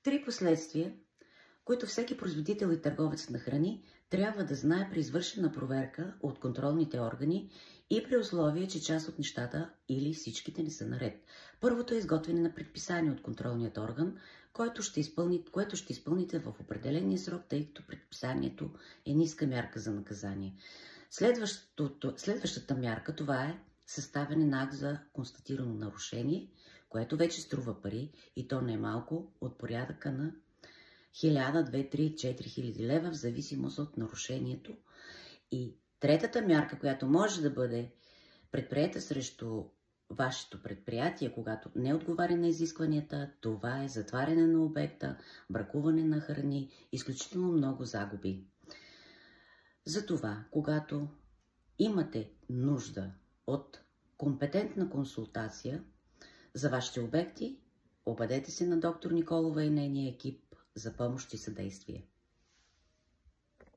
Три последствия, които всеки производител и търговец на храни трябва да знае при извършена проверка от контролните органи и при условие, че част от нещата или всичките не са наред. Първото е изготвяне на предписание от контролният орган, което ще изпълните в определения срок, тъй като предписанието е ниска мярка за наказание. Следващата мярка, това е съставяне на акт за констатирано нарушение, което вече струва пари и то не е малко, от порядъка на 1000, 2, 3, 4000 лева, в зависимост от нарушението. И третата мярка, която може да бъде предприета срещу вашето предприятие, когато не отговаря на изискванията, това е затваряне на обекта, бракуване на храни, изключително много загуби. Затова, когато имате нужда от компетентна консултация за вашите обекти, обадете се на доктор Николова и нейния екип за помощ и съдействие.